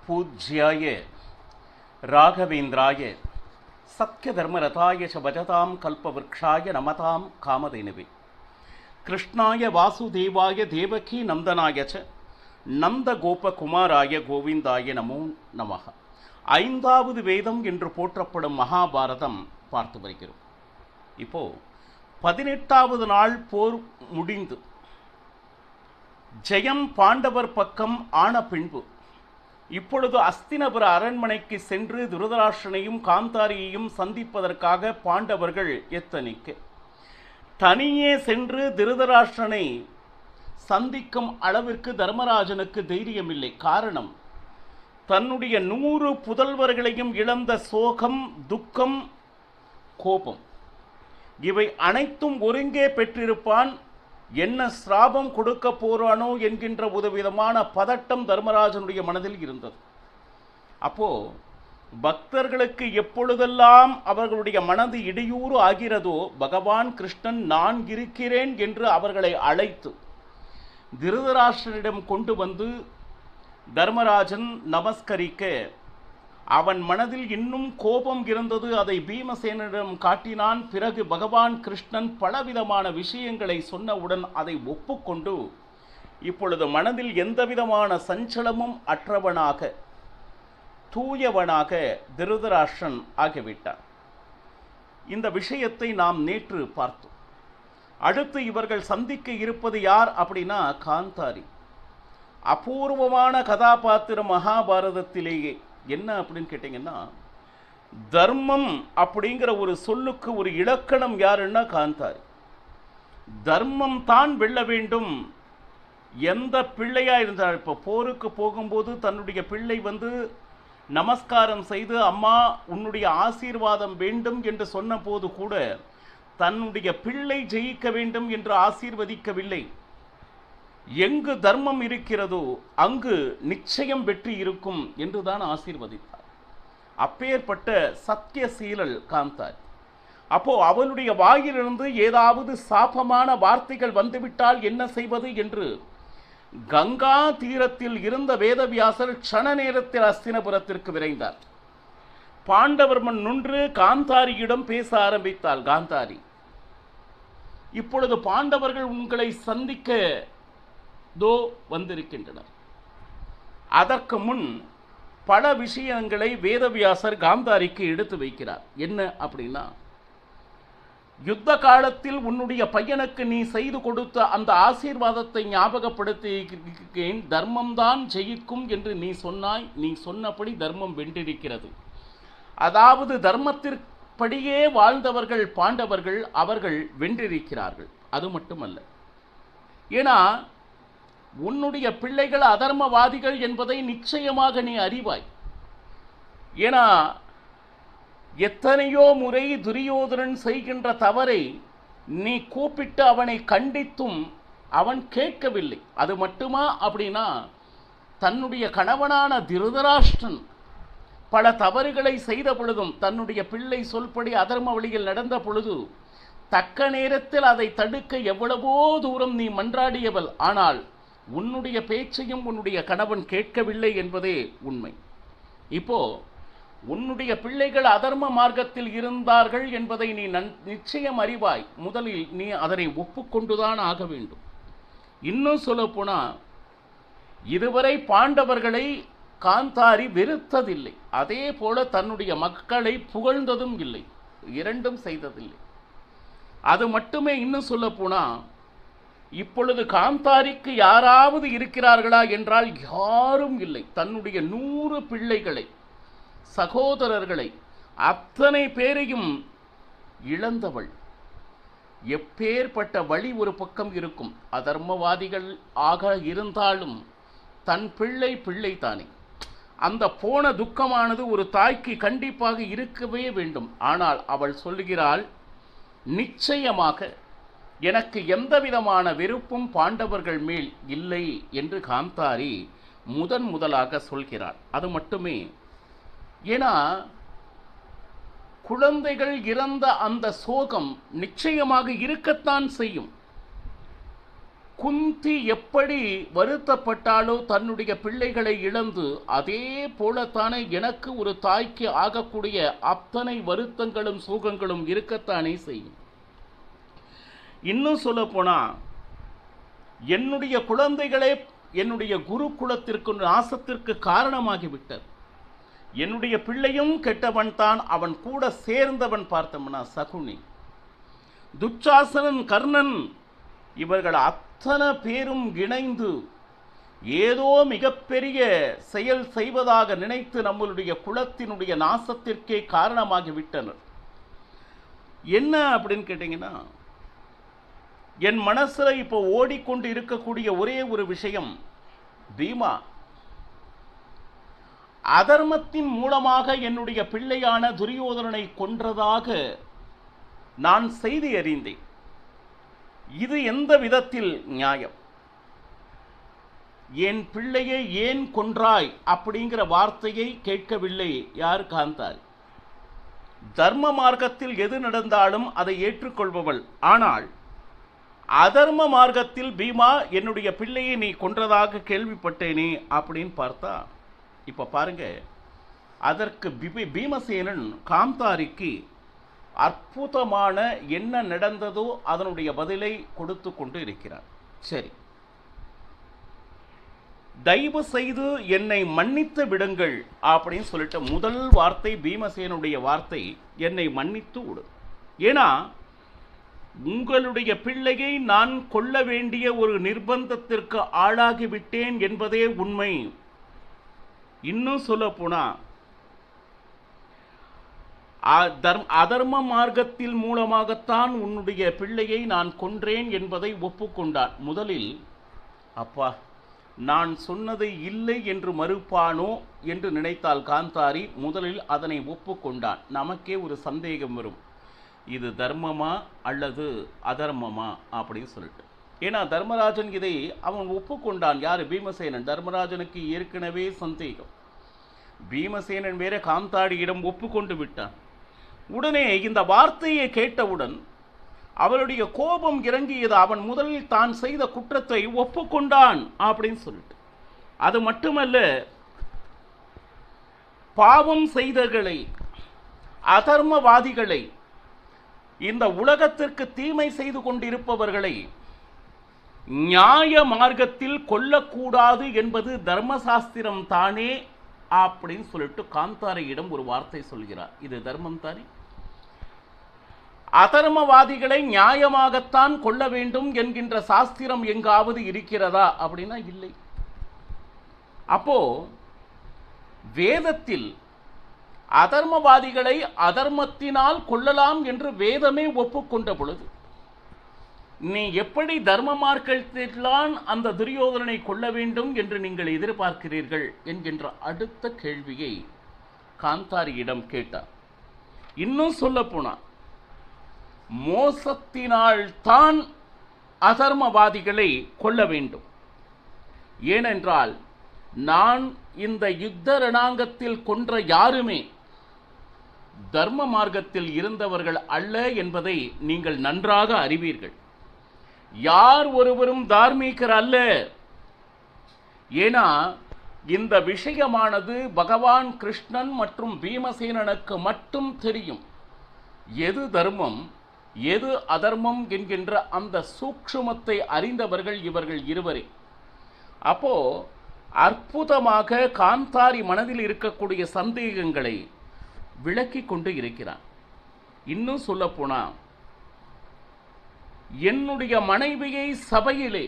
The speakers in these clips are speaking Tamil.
पूज्याय राघवेन्द्राय सत्यधर्मरताय च भजतां कल्पवृक्षाय नमतां कामधेनुवे कृष्णाय वासुदेवाय देवकी नंदनाय च நந்தகோபகுமாராய கோவிந்தாய நமோ நமः. ஐந்தாவது வேதம் என்று போற்றப்படும் மகாபாரதம் பார்த்து வருகிறோம். இப்போ 18வது நாள் போர் முடிந்து ஜெயம் பாண்டவர் பக்கம் ஆன பின்பு இப்பொழுது அஸ்தினபுர அரண்மனைக்கு சென்று துருதராஷ்டிரனையும் காந்தாரியையும் சந்திப்பதற்காக பாண்டவர்கள் எத்தனிக்க தனியே சென்று திருதராஷ்டிரனை சந்திக்கும் அளவிற்கு தர்மராஜனுக்கு தைரியமில்லை. காரணம், தன்னுடைய 100 புதல்வர்களையும் இழந்த சோகம், துக்கம், கோபம் இவை அனைத்தும் ஒருங்கே பெற்றிருப்பான். என்ன சிராபம் கொடுக்க போறானோ என்கின்ற ஒரு விதமான பதட்டம் தர்மராஜனுடைய மனதில் இருந்தது. அப்போ பக்தர்களுக்கு எப்பொழுதெல்லாம் அவர்களுடைய மனது இடையூறு ஆகிறதோ பகவான் கிருஷ்ணன் நான் இருக்கிறேன் என்று அவர்களை அழைத்து திருதராஷ்டிரனிடம் கொண்டு வந்து தர்மராஜன் நமஸ்கரிக்க அவன் மனதில் இன்னும் கோபம் இருந்தது. அதை பீமசேனனிடம் காட்டினான். பிறகு பகவான் கிருஷ்ணன் பலவிதமான விஷயங்களை சொன்னவுடன் அதை ஒப்புக்கொண்டு இப்பொழுது மனதில் எந்தவிதமான சஞ்சலமும் அற்றவனாக தூயவனாக திருதராஷ்டிரன் ஆகிவிட்டார். இந்த விஷயத்தை நாம் நேற்று பார்த்தோம். அடுத்து இவர்கள் சந்திக்க இருப்பது யார் அப்படின்னா காந்தாரி. அபூர்வமான கதாபாத்திரம் மகாபாரதத்திலேயே. என்ன அப்படின்னு கேட்டிங்கன்னா, தர்மம் அப்படிங்கிற ஒரு சொல்லுக்கு ஒரு இலக்கணம் யாருன்னா காந்தாரி. தர்மம் தான் வெல்ல வேண்டும். எந்த பிள்ளையா இருந்தால், இப்போ போருக்கு போகும்போது தன்னுடைய பிள்ளை வந்து நமஸ்காரம் செய்து அம்மா உன்னுடைய ஆசீர்வாதம் வேண்டும் என்று சொன்ன போது கூட தன்னுடைய பிள்ளை ஜெயிக்க வேண்டும் என்று ஆசீர்வதிக்கவில்லை. எங்கு தர்மம் இருக்கிறதோ அங்கு நிச்சயம் வெற்றி இருக்கும் என்றுதான் ஆசீர்வதித்தார். அப்பேற்பட்ட சத்தியசீலல் காந்தாரி. அப்போ அவளுடைய வாயிலிருந்து ஏதாவது சாபமான வார்த்தைகள் வந்துவிட்டால் என்ன செய்வது என்று கங்கா தீரத்தில் இருந்த வேதவியாசர் க்ஷண நேரத்தில் அஸ்தினபுரத்திற்கு விரைந்தார். பாண்டவர்மன் நின்று காந்தாரியிடம் பேச ஆரம்பித்தாள். காந்தாரி, இப்பொழுது பாண்டவர்கள் உங்களை சந்திக்க வந்திருக்கின்றனர். அதற்கு முன் பல விஷயங்களை வேதவியாசர் காந்தாரிக்கு எடுத்து வைக்கிறார். என்ன அப்படின்னா, யுத்த காலத்தில் உன்னுடைய பையனுக்கு நீ செய்து கொடுத்த அந்த ஆசீர்வாதத்தை ஞாபகப்படுத்துகிறேன். தர்மம்தான் ஜெயிக்கும் என்று நீ சொன்னாய். நீ சொன்னபடி தர்மம் வென்றிருக்கிறது. அதாவது தர்மத்திற்படியே வாழ்ந்தவர்கள் பாண்டவர்கள், அவர்கள் வென்றிருக்கிறார்கள். அது மட்டுமல்ல, ஏன்னா உன்னுடைய பிள்ளைகள் அதர்மவாதிகள் என்பதை நிச்சயமாக நீ அறிவாய். ஏன்னா எத்தனையோ முறை துரியோதனன் செய்கின்ற தவறை நீ கூப்பிட்டு அவனை கண்டித்தும் அவன் கேட்கவில்லை. அது மட்டுமா அப்படின்னா, தன்னுடைய கணவனான திருதராஷ்டிரன் பல தவறுகளை செய்த பொழுதும் தன்னுடைய பிள்ளை சொல்படி அதர்ம வழியில் நடந்த பொழுது தக்க நேரத்தில் அதை தடுக்க எவ்வளவோ தூரம் நீ மன்றாடியவள். ஆனால் உன்னுடைய பேச்சையும் உன்னுடைய கணவன் கேட்கவில்லை என்பதே உண்மை. இப்போ உன்னுடைய பிள்ளைகள் அதர்ம மார்க்கத்தில் இருந்தார்கள் என்பதை நீ நிச்சயம் அறிவாய். முதலில் நீ அதனை ஒப்புக்கொண்டுதான் ஆக வேண்டும். இன்னும் சொல்ல போனா, இதுவரை பாண்டவர்களை காந்தாரி வெறுத்ததில்லை. அதே போல தன்னுடைய மக்களை புகழ்ந்ததும் இல்லை. இரண்டும் செய்ததில்லை. அது மட்டுமே. இன்னும் சொல்ல போனா, இப்பொழுது காந்தாரிக்கு யாராவது இருக்கிறார்களா என்றால் யாரும் இல்லை. தன்னுடைய 100 பிள்ளைகளை, சகோதரர்களை, அத்தனை பேரையும் இழந்தவள். எப்பேற்பட்ட வழி ஒரு பக்கம் இருக்கும். அதர்மவாதிகள் ஆக இருந்தாலும் தன் பிள்ளை பிள்ளைதானே. அந்த போன துக்கமானது ஒரு தாய்க்கு கண்டிப்பாக இருக்கவே வேண்டும். ஆனால் அவள் சொல்லுகிறாள், நிச்சயமாக எனக்கு எந்த விதமான வெறுப்பும் பாண்டவர்கள் மேல் இல்லை என்று காந்தாரி முதலாக சொல்கிறாள். அது மட்டுமே. ஏன்னா குழந்தைகள் இறந்த அந்த சோகம் நிச்சயமாக இருக்கத்தான் செய்யும். குந்தி எப்படி வருத்தப்பட்டாலோ தன்னுடைய பிள்ளைகளை இழந்து, அதே போலத்தானே எனக்கு ஒரு தாய்க்கு ஆகக்கூடிய அத்தனை வருத்தங்களும் சோகங்களும் இருக்கத்தானே செய்யும். இன்னும் சொல்ல போனா, என்னுடைய குழந்தைகளே என்னுடைய குருகுலத்திற்கு நாசத்திற்கு காரணமாகிவிட்டது. என்னுடைய பிள்ளையும் கெட்டவன் தான், அவன் கூட சேர்ந்தவன் பார்த்தோம்னா சகுனி, துச்சாசனன், கர்ணன், இவர்கள் அத்தனை பேரும் இணைந்து ஏதோ மிகப்பெரிய செயல் செய்வதாக நினைத்து நம்மளுடைய குலத்தினுடைய நாசத்திற்கே காரணமாகிவிட்டனர். என்ன அப்படின்னு கேட்டீங்கன்னா, என் மனசுல இப்போ ஓடிக்கொண்டு இருக்கக்கூடிய ஒரே ஒரு விஷயம், பீமா அதர்மத்தின் மூலமாக என்னுடைய பிள்ளையான துரியோதனனை கொன்றதாக நான் செய்தி அறிந்தேன். இது எந்த விதத்தில் நியாயம்? என் பிள்ளையை ஏன் கொன்றாய் அப்படிங்கிற வார்த்தையை கேட்கவில்லை யார்? காந்தாரி. தர்ம மார்க்கத்தில் எது நடந்தாலும் அதை ஏற்றுக்கொள்பவள். ஆனால் அதர்ம மார்க்கத்தில் பீமா என்னுடைய பிள்ளையை நீ கொன்றதாக கேள்விப்பட்டேனே அப்படின்னு பார்த்தா, இப்ப பாருங்க, அதற்கு பீமசேனன் காந்தாரிக்கு அற்புதமான என்ன நடந்ததோ அதனுடைய பதிலை கொடுத்து கொண்டு இருக்கிறார். சரி, தயவு செய்து என்னை மன்னித்து விடுங்கள் அப்படின்னு சொல்லிட்டு முதல் வார்த்தை பீமசேனுடைய வார்த்தை, என்னை மன்னித்து விடு. ஏன்னா உங்களுடைய பிள்ளையை நான் கொல்ல வேண்டிய ஒரு நிர்பந்தத்திற்கு ஆளாகிவிட்டேன் என்பதே உண்மை. இன்னும் சொல்ல போனா, அதர்ம மார்க்கத்தில் மூலமாகத்தான் உன்னுடைய பிள்ளையை நான் கொன்றேன் என்பதை ஒப்புக்கொண்டான். முதலில் அப்பா நான் சொன்னதை இல்லை என்று மறுப்பானோ என்று நினைத்தால் காந்தாரி முதலில் அதனை ஒப்புக்கொண்டான். நமக்கே ஒரு சந்தேகம் வரும், இது தர்மமா அல்லது அதர்மமா அப்படின்னு சொல்லிட்டு. ஏன்னா தர்மராஜன் இதை அவன் ஒப்புக்கொண்டான். யாரு? பீமசேனன். தர்மராஜனுக்கு ஏற்கனவே சந்தேகம். பீமசேனன் வேற காந்தாரியிடம் ஒப்புக்கொண்டு விட்டான். உடனே இந்த வார்த்தையை கேட்டவுடன் அவளுடைய கோபம் இறங்கியது. அவன் முதலில் தான் செய்த குற்றத்தை ஒப்புக்கொண்டான் அப்படின்னு சொல்லிட்டு. அது மட்டுமல்ல, பாவம் செய்தவர்களை, அதர்மவாதிகளை, இந்த உலகத்திற்கு தீமை செய்து கொண்டிருப்பவர்களை நியாய மார்க்கத்தில் கொல்லக்கூடாது என்பது தர்மசாஸ்திரம் தானே அப்படின்னு சொல்லிட்டு காந்தாரியிடம் ஒரு வார்த்தை சொல்கிறார். இது தர்மம் தானே? அதர்மவாதிகளை நியாயமாகத்தான் கொள்ள வேண்டும் என்கின்ற சாஸ்திரம் எங்காவது இருக்கிறதா அப்படின்னா இல்லை. அப்போ வேதத்தில் அதர்மவாதிகளை அதர்மத்தினால் கொள்ளலாம் என்று வேதமே ஒப்புக்கொண்ட பொழுது, நீ எப்படி தர்ம மார்க்கத்தில்தான் அந்த துரியோதனனை கொள்ள வேண்டும் என்று நீங்கள் எதிர்பார்க்கிறீர்கள் என்கின்ற அடுத்த கேள்வியை காந்தாரியிடம் கேட்டார். இன்னும் சொல்ல போனார், மோசத்தினால் தான் அதர்மவாதிகளை கொள்ள வேண்டும். ஏனென்றால் நான் இந்த யுத்த ரணாங்கத்தில் கொன்ற யாருமே தர்ம மார்க்கத்தில் இருந்தவர்கள் அல்ல என்பதை நீங்கள் நன்றாக அறிவீர்கள். யார் ஒருவரும் தார்மீகர் அல்ல. ஏன்னா இந்த விஷயமானது பகவான் கிருஷ்ணன் மற்றும் பீமசேனனுக்கு மட்டும் தெரியும். எது தர்மம் எது அதர்மம் என்கின்ற அந்த சூக்ஷ்மத்தை அறிந்தவர்கள் இவர்கள் இருவரே. அப்போ அற்புதமாக காந்தாரி மனதில் இருக்கக்கூடிய சந்தேகங்களை விளக்கி கொண்டு இருக்கிறான். இன்னும் சொல்ல போனா, என்னுடைய மனைவியை சபையிலே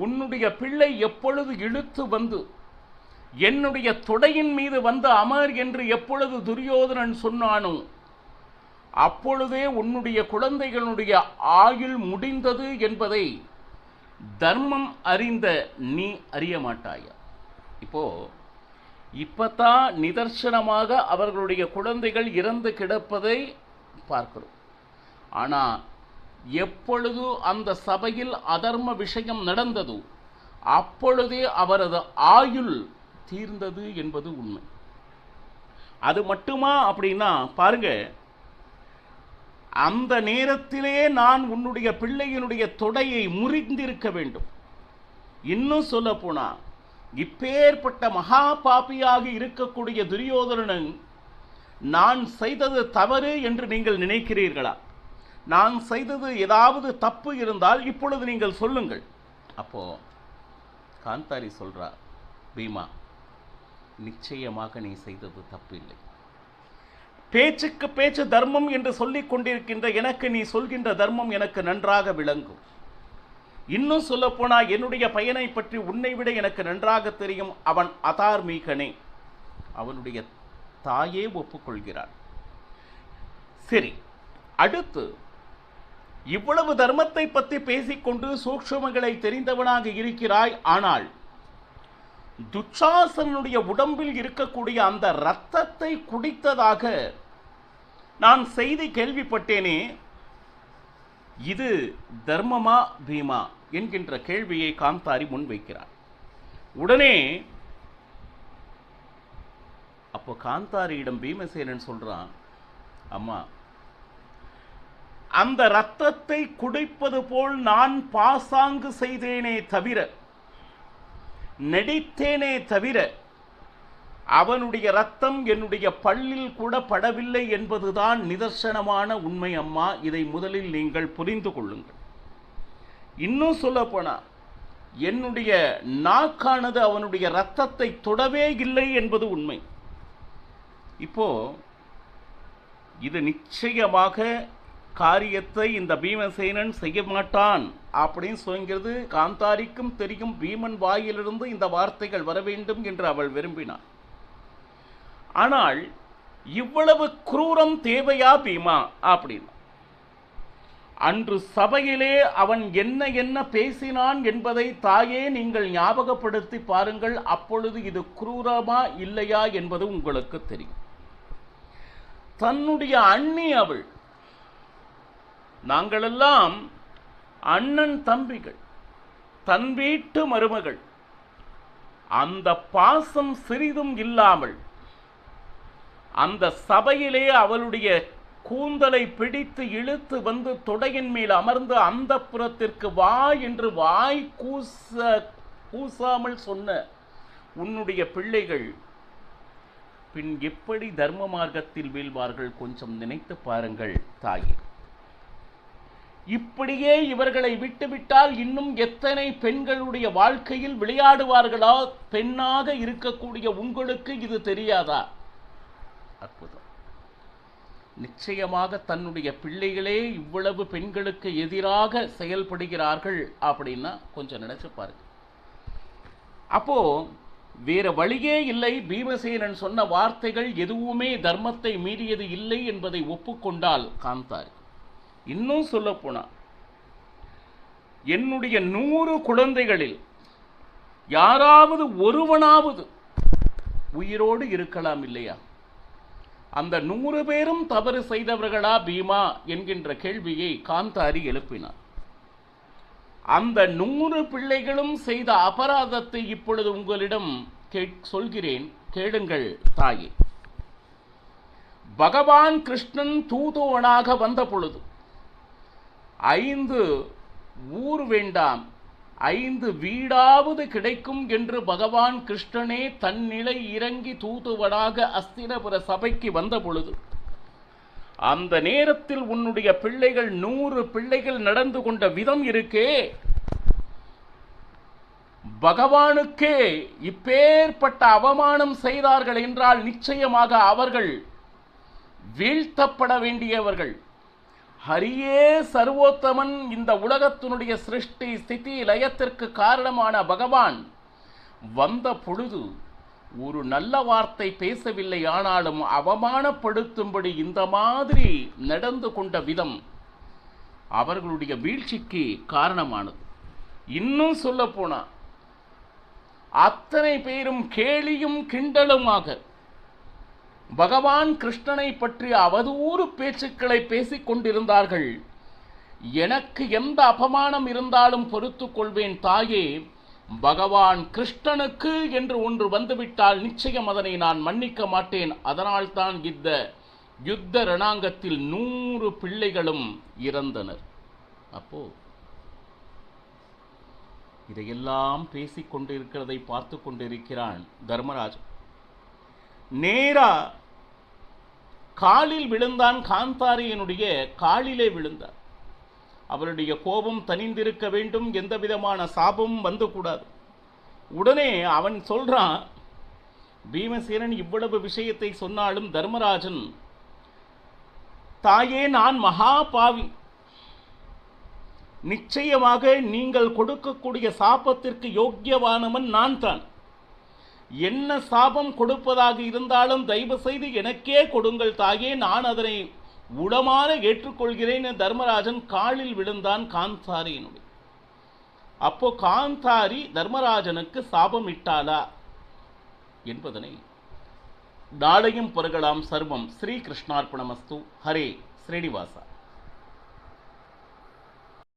உன்னுடைய பிள்ளை எப்பொழுது இழுத்து வந்து என்னுடைய தொடையின் மீது வந்து அமர் என்று எப்பொழுது துரியோதனன் சொன்னானோ அப்பொழுதே உன்னுடைய குழந்தைகளுடைய ஆயுள் முடிந்தது என்பதை தர்மம் அறிந்த நீ அறிய மாட்டாயா? இப்பதான் நிதர்சனமாக அவர்களுடைய குழந்தைகள் இறந்து கிடப்பதை பார்க்கிறோம். ஆனா எப்பொழுது அந்த சபையில் அதர்ம விஷயம் நடந்ததோ அப்பொழுதே அவரது ஆயுள் தீர்ந்தது என்பது உண்மை. அது மட்டுமா அப்படின்னா பாருங்க, அந்த நேரத்திலே நான் உன்னுடைய பிள்ளையினுடைய தொடையை முறிந்திருக்க வேண்டும். இன்னும் சொல்ல போனா, இப்பேற்பட்ட மகா பாபியாக இருக்கக்கூடிய துரியோதனன் நான் செய்தது தவறு என்று நீங்கள் நினைக்கிறீர்களா? நான் செய்தது ஏதாவது தப்பு இருந்தால் இப்பொழுது நீங்கள் சொல்லுங்கள். அப்போ காந்தாரி சொல்றா, பீமா, நிச்சயமாக நீ செய்தது தப்பு இல்லை. பேச்சுக்கு பேச்சு தர்மம் என்று சொல்லிக் கொண்டிருக்கின்ற எனக்கு நீ சொல்கின்ற தர்மம் எனக்கு நன்றாக விளங்கும். இன்னும் சொல்ல போனா, என்னுடைய பையனை பற்றி உன்னை விட எனக்கு நன்றாக தெரியும். அவன் அதார்மீகனே. அவனுடைய தாயே ஒப்புக்கொள்கிறார். சரி, அடுத்து இவ்வளவு தர்மத்தை பற்றி பேசிக்கொண்டு சூக்ஷ்மங்களை தெரிந்தவனாக இருக்கிறாய். ஆனால் துச்சாசனுடைய உடம்பில் இருக்கக்கூடிய அந்த இரத்தத்தை குடித்ததாக நான் செய்தி கேள்விப்பட்டேனே, இது தர்மமா பீமா என்கின்ற கேள்வியை காந்தாரி முன்வைக்கிறார். உடனே அப்போ காந்தாரியிடம் பீமசேனன் சொல்றான், அம்மா, அந்த இரத்தத்தை குடிப்பது போல் நான் பாசாங்கு செய்தேனே தவிர, நடித்தேனே தவிர, அவனுடைய இரத்தம் என்னுடைய பல்லில் கூட படவில்லை என்பதுதான் நிதர்சனமான உண்மை அம்மா. இதை முதலில் நீங்கள் புரிந்து கொள்ளுங்கள். இன்னும் சொல்ல போனா, என்னுடைய நாக்கானது அவனுடைய இரத்தத்தை தொடவே இல்லை என்பது உண்மை. இப்போ இது நிச்சயமாக காரியத்தை இந்த பீமசேனன் செய்ய மாட்டான் அப்படின்னு சொல்கிறது காந்தாரிக்கும் தெரியும். பீமன் வாயிலிருந்து இந்த வார்த்தைகள் வர வேண்டும் என்று அவள் விரும்பினாள். ஆனால் இவ்வளவு குரூரம் தேவையா பீமா அப்படின்னு. அன்று சபையிலே அவன் என்ன என்ன பேசினான் என்பதை தாயே நீங்கள் ஞாபகப்படுத்தி பாருங்கள். அப்பொழுது இது குரூரமா இல்லையா என்பது உங்களுக்கு தெரியும். தன்னுடைய அண்ணி அவள், நாங்களெல்லாம் அண்ணன் தம்பிகள், தன் வீட்டு மருமகள், அந்த பாசம் சிறிதும் இல்லாமல் அந்த சபையிலே அவளுடைய கூந்தலை பிடித்து இழுத்து வந்து தொடையின் மேல் அமர்ந்து அந்த புறத்திற்கு வா என்று வாய் கூசாமல் சொன்ன உன்னுடைய பிள்ளைகள் பின் எப்படி தர்ம மார்க்கத்தில் வீழ்வார்கள்? கொஞ்சம் நினைத்து பாருங்கள் தாயே. இப்படியே இவர்களை விட்டுவிட்டால் இன்னும் எத்தனை பெண்களுடைய வாழ்க்கையில் விளையாடுவார்களா? பெண்ணாக இருக்கக்கூடிய உங்களுக்கு இது தெரியாதா? அற்புதம். நிச்சயமாக தன்னுடைய பிள்ளைகளே இவ்வளவு பெண்களுக்கு எதிராக செயல்படுகிறார்கள் அப்படின்னா கொஞ்சம் நினைச்சு பாருங்க. அப்போ வேற வழியே இல்லை. பீமசேனன் சொன்ன வார்த்தைகள் எதுவுமே தர்மத்தை மீறியது இல்லை என்பதை ஒப்புக்கொண்டால் காந்தாரி. இன்னும் சொல்ல போனா, என்னுடைய 100 குழந்தைகளில் யாராவது ஒருவனாவது உயிரோடு இருக்கலாம் இல்லையா? அந்த 100 பேரும் தவறு செய்தவர்களா பீமா என்கின்ற கேள்வியை காந்தாரி எழுப்பினார். அந்த 100 பிள்ளைகளும் செய்த அபராதத்தை இப்பொழுது உங்களிடம் சொல்கிறேன், கேளுங்கள் தாயே. பகவான் கிருஷ்ணன் தூதுவனாக வந்த பொழுது 5 ஊர் வேண்டாம், 5 வீடாவது கிடைக்கும் என்று பகவான் கிருஷ்ணனே தன்னிலை இறங்கி தூதுவனாக அஸ்தினபுர சபைக்கு வந்த பொழுது, அந்த நேரத்தில் உன்னுடைய பிள்ளைகள் 100 பிள்ளைகள் நடந்து கொண்ட விதம் இருக்கே, பகவானுக்கே இப்பேற்பட்ட அவமானம் செய்தார்கள் என்றால் நிச்சயமாக அவர்கள் வீழ்த்தப்பட வேண்டியவர்கள். ஹரியே சர்வோத்தமன், இந்த உலகத்தினுடைய சிருஷ்டி ஸ்திதி லயத்திற்கு காரணமான பகவான் வந்த பொழுது ஒரு நல்ல வார்த்தை பேசவில்லை. ஆனாலும் அவமானப்படுத்தும்படி இந்த மாதிரி நடந்து கொண்ட விதம் அவர்களுடைய வீழ்ச்சிக்கு காரணமானது. இன்னும் சொல்ல போனா, அத்தனை பேரும் கேலியும் கிண்டலுமாக பகவான் கிருஷ்ணனை பற்றி அவதூறு பேச்சுக்களை பேசிக் கொண்டிருந்தார்கள். எனக்கு எந்த அபமானம் இருந்தாலும் பொறுத்துக் கொள்வேன் தாயே. பகவான் கிருஷ்ணனுக்கு என்று ஒன்று வந்துவிட்டால் நிச்சயம் அதனை நான் மன்னிக்க மாட்டேன். அதனால்தான் இந்த யுத்த ரணாங்கத்தில் 100 பிள்ளைகளும் இறந்தனர். அப்போ இதையெல்லாம் பேசிக் கொண்டிருக்கிறதை பார்த்து கொண்டிருக்கிறான் தர்மராஜன். நேரா காலில் விழுந்தான். காந்தாரியனுடைய காலிலே விழுந்தான். அவருடைய கோபம் தணிந்திருக்க வேண்டும், எந்த விதமான சாபமும் வந்துக்கூடாது. உடனே அவன் சொல்றான், பீமசேனன் இவ்வளவு விஷயத்தை சொன்னாலும் தர்மராஜன், தாயே நான் மகா பாவி, நிச்சயமாக நீங்கள் கொடுக்கக்கூடிய சாபத்திற்கு யோக்கியவானவன் நான் தான். என்ன சாபம் கொடுப்பதாக இருந்தாலும் தயவு செய்து எனக்கே கொடுங்கள் தாயே, நான் அதனை உளமான ஏற்றுக்கொள்கிறேன். தர்மராஜன் காலில் விழுந்தான் காந்தாரியினுடைய. அப்போ காந்தாரி தர்மராஜனுக்கு சாபம் இட்டாளா என்பதனை நாளையும் பருகலாம். சர்வம் ஸ்ரீ கிருஷ்ணார்ப்பணமஸ்து. ஹரே ஸ்ரீனிவாசா.